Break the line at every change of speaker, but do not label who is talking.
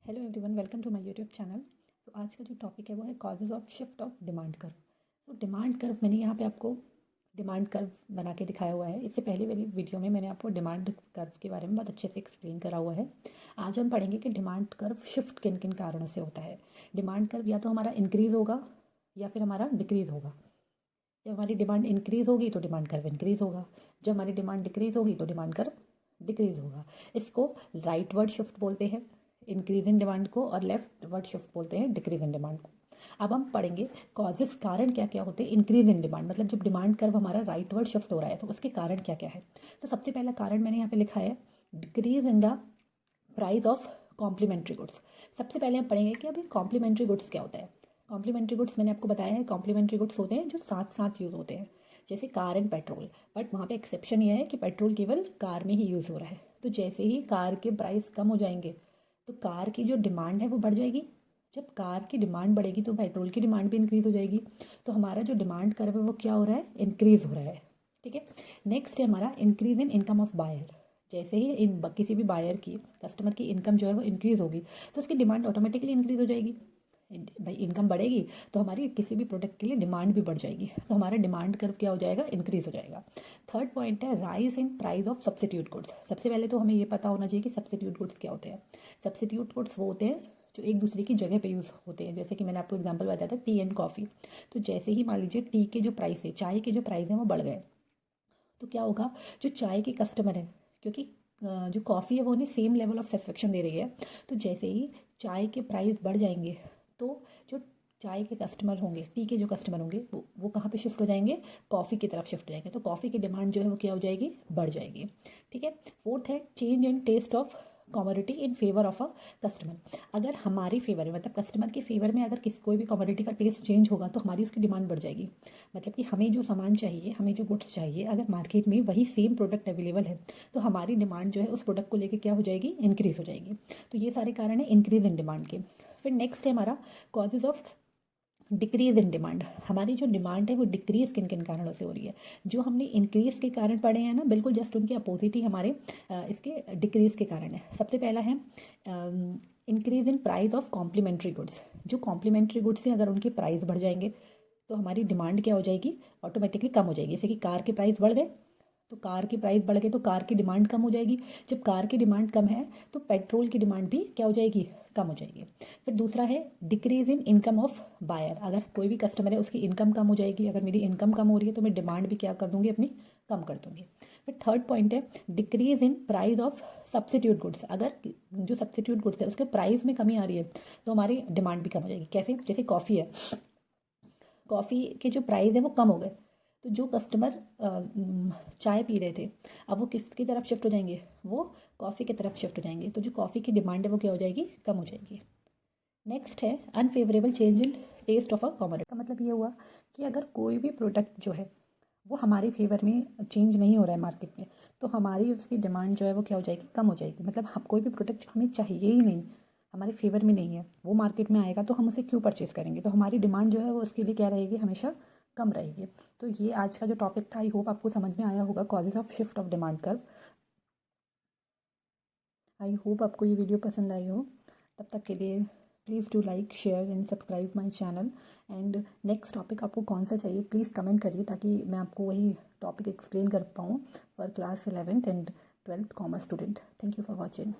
Hello everyone, welcome to my YouTube channel. तो आज का जो टॉपिक है वो है causes of shift of demand curve. तो डिमांड कर्व मैंने यहाँ पे आपको डिमांड कर्व बना के दिखाया हुआ है। इससे पहले वाली वीडियो में मैंने आपको डिमांड कर्व के बारे में बहुत अच्छे से एक्सप्लेन करा हुआ है। आज हम पढ़ेंगे कि डिमांड कर्व शिफ्ट किन किन कारणों से होता है। डिमांड कर्व या तो हमारा इंक्रीज़ होगा या फिर हमारा डिक्रीज़ होगा। जब हमारी डिमांड इंक्रीज़ होगी तो डिमांड कर्व इंक्रीज़ होगा, जब हमारी डिमांड डिक्रीज़ होगी तो डिमांड कर्व डिक्रीज़ होगा। इसको राइट वर्ड शिफ्ट बोलते हैं इंक्रीज इन डिमांड को, और लेफ्ट वर्ड शिफ्ट बोलते हैं डिक्रीज इन डिमांड को। अब हम पढ़ेंगे कॉजेस, कारण क्या क्या होते हैं इंक्रीज इन डिमांड, मतलब जब डिमांड कर्व हमारा राइट वर्ड शिफ्ट हो रहा है तो उसके कारण क्या क्या है। तो सबसे पहला कारण मैंने यहाँ पे लिखा है decrease in the price of complementary goods. सबसे पहले हम पढ़ेंगे कि अभी कॉम्प्लीमेंट्री गुड्स क्या होता है। कॉम्प्लीमेंट्री गुड्स मैंने आपको बताया है, कॉम्प्लीमेंट्री गुड्स होते हैं जो साथ साथ यूज़ होते हैं, जैसे कार एंड पेट्रोल। बट वहाँ पे एक्सेप्शन ये है कि पेट्रोल केवल कार में ही यूज़ हो रहा है। तो जैसे ही कार के प्राइस कम हो जाएंगे तो कार की जो डिमांड है वो बढ़ जाएगी। जब कार की डिमांड बढ़ेगी तो पेट्रोल की डिमांड भी इंक्रीज़ हो जाएगी। तो हमारा जो डिमांड कर्व है वो क्या हो रहा है, इंक्रीज़ हो रहा है। ठीक है। नेक्स्ट है हमारा increase in income of buyer. जैसे ही किसी भी बायर की, कस्टमर की इनकम जो है वो इंक्रीज़ होगी तो उसकी डिमांड ऑटोमेटिकली इंक्रीज़ हो जाएगी। भाई इनकम बढ़ेगी तो हमारी किसी भी प्रोडक्ट के लिए डिमांड भी बढ़ जाएगी, तो हमारा डिमांड कर्व क्या हो जाएगा, इंक्रीज़ हो जाएगा। थर्ड पॉइंट है rise in price of substitute goods. सबसे पहले तो हमें ये पता होना चाहिए कि सब्सिट्यूट गुड्स क्या होते हैं। सब्सिट्यूट गुड्स वो होते हैं जो एक दूसरे की जगह पे यूज़ होते हैं। जैसे कि मैंने आपको एग्जांपल बताया था टी एंड कॉफ़ी। तो जैसे ही मान लीजिए टी के जो प्राइस है, चाय के जो प्राइस हैं वो बढ़ गए, तो क्या होगा, जो चाय के कस्टमर हैं, क्योंकि जो कॉफ़ी है वो उन्हें सेम लेवल ऑफ सेटिस्फेक्शन दे रही है, तो जैसे ही चाय के प्राइस बढ़ जाएंगे तो जो चाय के कस्टमर होंगे, टी के जो कस्टमर होंगे वो कहाँ पे शिफ्ट हो जाएंगे, कॉफ़ी की तरफ शिफ्ट हो जाएंगे। तो कॉफ़ी की डिमांड जो है वो क्या हो जाएगी, बढ़ जाएगी। ठीक है। फोर्थ है change in taste of commodity in favour of a customer. अगर हमारी फेवर में, मतलब कस्टमर के फेवर में अगर किसी कोई भी कमोडिटी का टेस्ट चेंज होगा तो हमारी उसकी डिमांड बढ़ जाएगी। मतलब कि हमें जो सामान चाहिए, हमें जो गुड्स चाहिए, अगर मार्केट में वही सेम प्रोडक्ट अवेलेबल है तो हमारी डिमांड जो है उस प्रोडक्ट को लेकर क्या हो जाएगी, इंक्रीज़ हो जाएगी। तो ये सारे कारण हैं इंक्रीज़ इन डिमांड के। फिर नेक्स्ट है हमारा causes of decrease in demand. हमारी जो डिमांड है वो डिक्रीज किन किन कारणों से हो रही है। जो हमने इंक्रीज के कारण पढ़े हैं ना, बिल्कुल जस्ट उनके अपोजिट ही हमारे इसके डिक्रीज के कारण है। सबसे पहला है increase in price of complementary goods. जो कॉम्प्लीमेंट्री गुड्स हैं अगर उनके प्राइस बढ़ जाएंगे तो हमारी डिमांड क्या हो जाएगी, ऑटोमेटिकली कम हो जाएगी। जैसे कि कार के प्राइस बढ़ गए तो कार के प्राइस बढ़ गए तो कार की डिमांड कम हो जाएगी। जब कार की डिमांड कम है तो पेट्रोल की डिमांड भी क्या हो जाएगी, कम हो जाएगी। फिर दूसरा है decrease in income of buyer. अगर कोई भी कस्टमर है उसकी इनकम कम हो जाएगी, अगर मेरी इनकम कम हो रही है तो मैं डिमांड भी क्या कर दूंगी, अपनी कम कर दूंगी। फिर थर्ड पॉइंट है decrease in price of substitute goods. अगर जो सब्सिट्यूट गुड्स है उसके प्राइस में कमी आ रही है तो हमारी डिमांड भी कम हो जाएगी। कैसे, जैसे कॉफ़ी है, कॉफ़ी के जो प्राइस है वो कम हो गए तो जो कस्टमर चाय पी रहे थे अब वो किसकी तरफ शिफ्ट हो जाएंगे, वो कॉफ़ी की तरफ शिफ्ट हो जाएंगे। तो जो कॉफ़ी की डिमांड है वो क्या हो जाएगी, कम हो जाएगी। नेक्स्ट है unfavourable change in taste of a commodity. का मतलब ये हुआ कि अगर कोई भी प्रोडक्ट जो है वो हमारे फेवर में चेंज नहीं हो रहा है मार्केट में, तो हमारी उसकी डिमांड जो है वो क्या हो जाएगी, कम हो जाएगी। मतलब हम कोई भी प्रोडक्ट जो हमें चाहिए ही नहीं, हमारे फेवर में नहीं है, वो मार्केट में आएगा तो हम उसे क्यों परचेज़ करेंगे, तो हमारी डिमांड जो है वो उसके लिए क्या रहेगी, हमेशा कम रहेगी। तो ये आज का जो टॉपिक था, आई होप आपको समझ में आया होगा, causes of shift of demand curve. I hope आपको ये वीडियो पसंद आई हो। तब तक के लिए please do like, share and subscribe my channel. And next topic आपको कौन सा चाहिए प्लीज़ कमेंट करिए, ताकि मैं आपको वही टॉपिक एक्सप्लेन कर पाऊँ for class 11th and 12th commerce student. Thank you for watching.